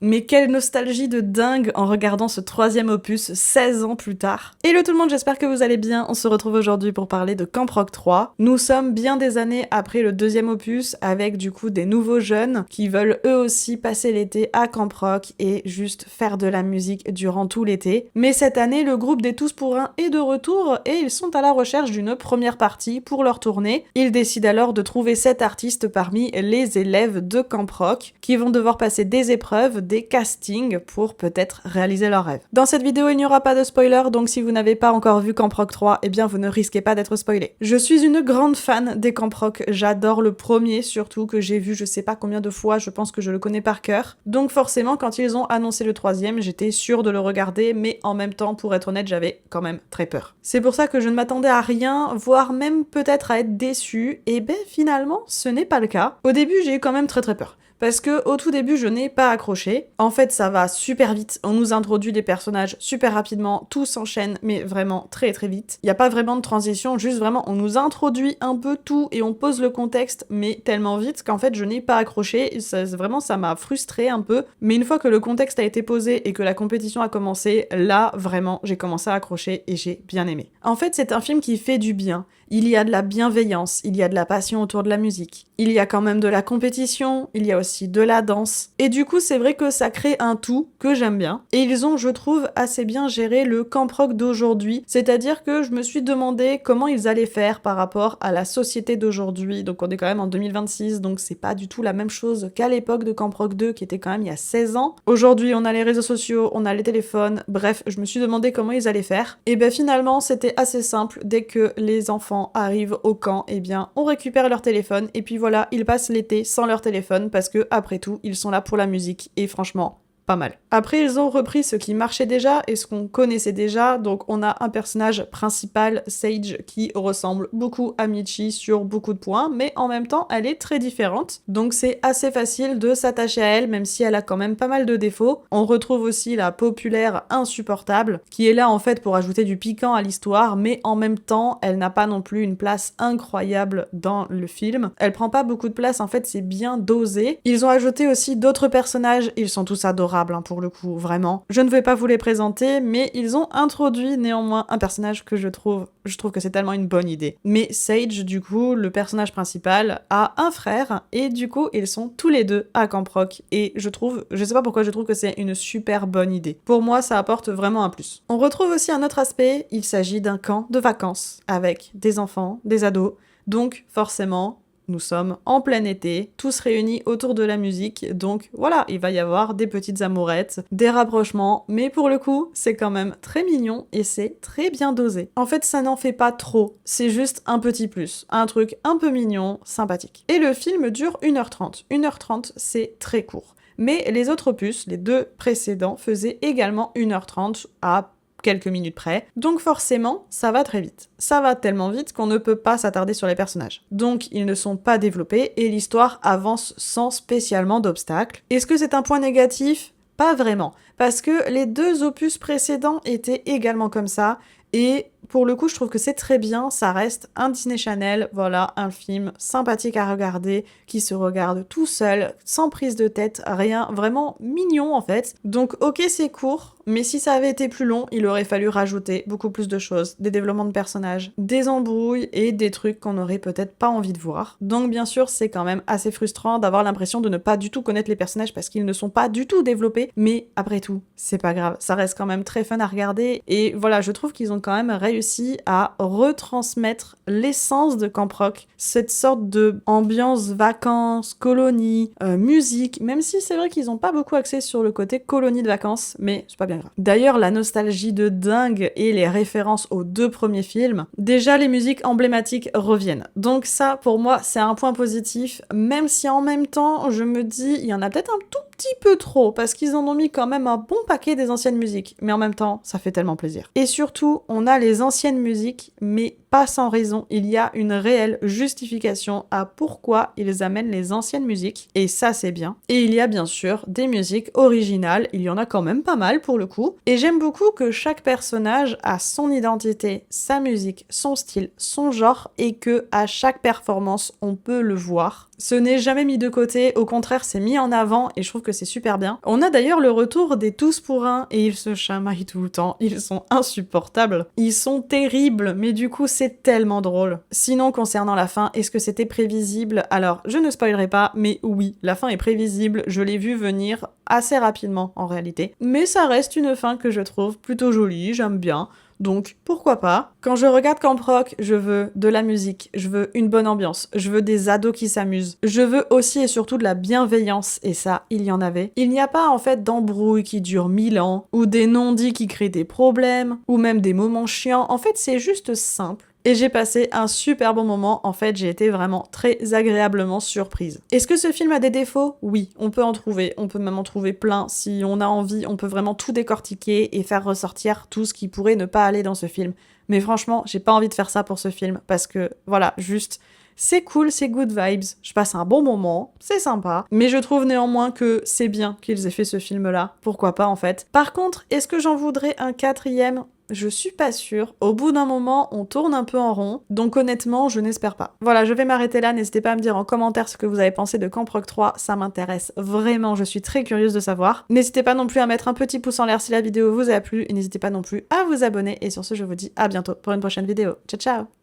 Mais quelle nostalgie de dingue en regardant ce troisième opus 16 ans plus tard. Hello tout le monde, j'espère que vous allez bien. On se retrouve aujourd'hui pour parler de Camp Rock 3. Nous sommes bien des années après le deuxième opus avec du coup des nouveaux jeunes qui veulent eux aussi passer l'été à Camp Rock et juste faire de la musique durant tout l'été. Mais cette année, le groupe des Tous pour un est de retour et ils sont à la recherche d'une première partie pour leur tournée. Ils décident alors de trouver 7 artistes parmi les élèves de Camp Rock qui vont devoir passer des épreuves, des castings pour peut-être réaliser leurs rêves. Dans cette vidéo, il n'y aura pas de spoiler, donc si vous n'avez pas encore vu Camp Rock 3, eh bien vous ne risquez pas d'être spoilé. Je suis une grande fan des Camp Rock, j'adore le premier surtout, que j'ai vu je sais pas combien de fois, je pense que je le connais par cœur. Donc forcément, quand ils ont annoncé le troisième, j'étais sûre de le regarder, mais en même temps, pour être honnête, j'avais quand même très peur. C'est pour ça que je ne m'attendais à rien, voire même peut-être à être déçue, et ben finalement, ce n'est pas le cas. Au début, j'ai eu quand même très peur. Parce que au tout début, je n'ai pas accroché. En fait, ça va super vite. On nous introduit les personnages super rapidement. Tout s'enchaîne, mais vraiment très vite. Il n'y a pas vraiment de transition, juste vraiment, on nous introduit un peu tout et on pose le contexte, mais tellement vite qu'en fait, je n'ai pas accroché. Ça m'a frustrée un peu. Mais une fois que le contexte a été posé et que la compétition a commencé, là, vraiment, j'ai commencé à accrocher et j'ai bien aimé. En fait, c'est un film qui fait du bien. Il y a de la bienveillance, il y a de la passion autour de la musique. Il y a quand même de la compétition, il y a aussi de la danse. Et du coup, c'est vrai que ça crée un tout que j'aime bien. Et ils ont, je trouve, assez bien géré le camp rock d'aujourd'hui. C'est-à-dire que je me suis demandé comment ils allaient faire par rapport à la société d'aujourd'hui. Donc on est quand même en 2026, donc c'est pas du tout la même chose qu'à l'époque de Camp Rock 2, qui était quand même il y a 16 ans. Aujourd'hui, on a les réseaux sociaux, on a les téléphones, bref, je me suis demandé comment ils allaient faire. Et ben finalement, c'était assez simple. Dès que les enfants arrivent au camp, eh bien, on récupère leur téléphone et puis voilà, ils passent l'été sans leur téléphone parce que, après tout, ils sont là pour la musique et franchement, pas mal. Après, ils ont repris ce qui marchait déjà et ce qu'on connaissait déjà, donc on a un personnage principal, Sage, qui ressemble beaucoup à Michi sur beaucoup de points, mais en même temps, elle est très différente, donc c'est assez facile de s'attacher à elle, même si elle a quand même pas mal de défauts. On retrouve aussi la populaire insupportable, qui est là en fait pour ajouter du piquant à l'histoire, mais en même temps, elle n'a pas non plus une place incroyable dans le film. Elle prend pas beaucoup de place, en fait, c'est bien dosé. Ils ont ajouté aussi d'autres personnages, ils sont tous adorables, pour le coup, vraiment. Je ne vais pas vous les présenter, mais ils ont introduit néanmoins un personnage que je trouve que c'est tellement une bonne idée. Mais Sage, du coup, le personnage principal, a un frère, et du coup, ils sont tous les deux à Camp Rock, et je sais pas pourquoi je trouve que c'est une super bonne idée. Pour moi, ça apporte vraiment un plus. On retrouve aussi un autre aspect, il s'agit d'un camp de vacances, avec des enfants, des ados, donc forcément, nous sommes en plein été, tous réunis autour de la musique, donc voilà, il va y avoir des petites amourettes, des rapprochements, mais pour le coup, c'est quand même très mignon et c'est très bien dosé. En fait, ça n'en fait pas trop, c'est juste un petit plus, un truc un peu mignon, sympathique. Et le film dure 1h30. 1h30, c'est très court. Mais les autres opus, les deux précédents, faisaient également 1h30 à quelques minutes près, donc forcément, ça va très vite. Ça va tellement vite qu'on ne peut pas s'attarder sur les personnages. Donc, ils ne sont pas développés et l'histoire avance sans spécialement d'obstacles. Est-ce que c'est un point négatif ? Pas vraiment, parce que les deux opus précédents étaient également comme ça, et pour le coup, je trouve que c'est très bien, ça reste un Disney Channel, voilà, un film sympathique à regarder, qui se regarde tout seul, sans prise de tête, rien, vraiment mignon en fait. Donc ok, c'est court, mais si ça avait été plus long, il aurait fallu rajouter beaucoup plus de choses, des développements de personnages, des embrouilles et des trucs qu'on aurait peut-être pas envie de voir. Donc bien sûr, c'est quand même assez frustrant d'avoir l'impression de ne pas du tout connaître les personnages parce qu'ils ne sont pas du tout développés, mais après tout, c'est pas grave, ça reste quand même très fun à regarder, et voilà, je trouve qu'ils ont quand même réussi à retransmettre l'essence de Camp Rock, cette sorte de ambiance vacances, colonie, musique, même si c'est vrai qu'ils n'ont pas beaucoup axé sur le côté colonie de vacances, mais c'est pas bien grave. D'ailleurs, la nostalgie de dingue et les références aux deux premiers films, déjà les musiques emblématiques reviennent. Donc ça, pour moi, c'est un point positif, même si en même temps, je me dis, il y en a peut-être un tout petit peu trop, parce qu'ils en ont mis quand même un bon paquet des anciennes musiques, mais en même temps, ça fait tellement plaisir. Et surtout, on a les anciennes musiques, mais pas sans raison, il y a une réelle justification à pourquoi ils amènent les anciennes musiques, et ça c'est bien. Et il y a bien sûr des musiques originales, il y en a quand même pas mal pour le coup, et j'aime beaucoup que chaque personnage a son identité, sa musique, son style, son genre, et que à chaque performance, on peut le voir. Ce n'est jamais mis de côté, au contraire c'est mis en avant, et je trouve que que c'est super bien. On a d'ailleurs le retour des Tous pour un, et ils se chamaillent tout le temps, ils sont insupportables. Ils sont terribles, mais du coup c'est tellement drôle. Sinon, concernant la fin, est-ce que c'était prévisible? Alors, je ne spoilerai pas, mais oui, la fin est prévisible, je l'ai vu venir assez rapidement en réalité. Mais ça reste une fin que je trouve plutôt jolie, j'aime bien. Donc, pourquoi pas? Quand je regarde Camp Rock, je veux de la musique, je veux une bonne ambiance, je veux des ados qui s'amusent. Je veux aussi et surtout de la bienveillance, et ça, il y en avait. Il n'y a pas en fait d'embrouille qui dure 1000 ans, ou des non-dits qui créent des problèmes, ou même des moments chiants. En fait, c'est juste simple. Et j'ai passé un super bon moment, en fait j'ai été vraiment très agréablement surprise. Est-ce que ce film a des défauts? Oui, on peut en trouver, on peut même en trouver plein. Si on a envie, on peut vraiment tout décortiquer et faire ressortir tout ce qui pourrait ne pas aller dans ce film. Mais franchement, j'ai pas envie de faire ça pour ce film, parce que voilà, juste... C'est cool, c'est good vibes, je passe un bon moment, c'est sympa, mais je trouve néanmoins que c'est bien qu'ils aient fait ce film-là, pourquoi pas en fait. Par contre, est-ce que j'en voudrais un quatrième? Je suis pas sûre. Au bout d'un moment, on tourne un peu en rond, donc honnêtement, je n'espère pas. Voilà, je vais m'arrêter là, n'hésitez pas à me dire en commentaire ce que vous avez pensé de Camp Rock 3, ça m'intéresse vraiment, je suis très curieuse de savoir. N'hésitez pas non plus à mettre un petit pouce en l'air si la vidéo vous a plu, et n'hésitez pas non plus à vous abonner, et sur ce, je vous dis à bientôt pour une prochaine vidéo. Ciao ciao!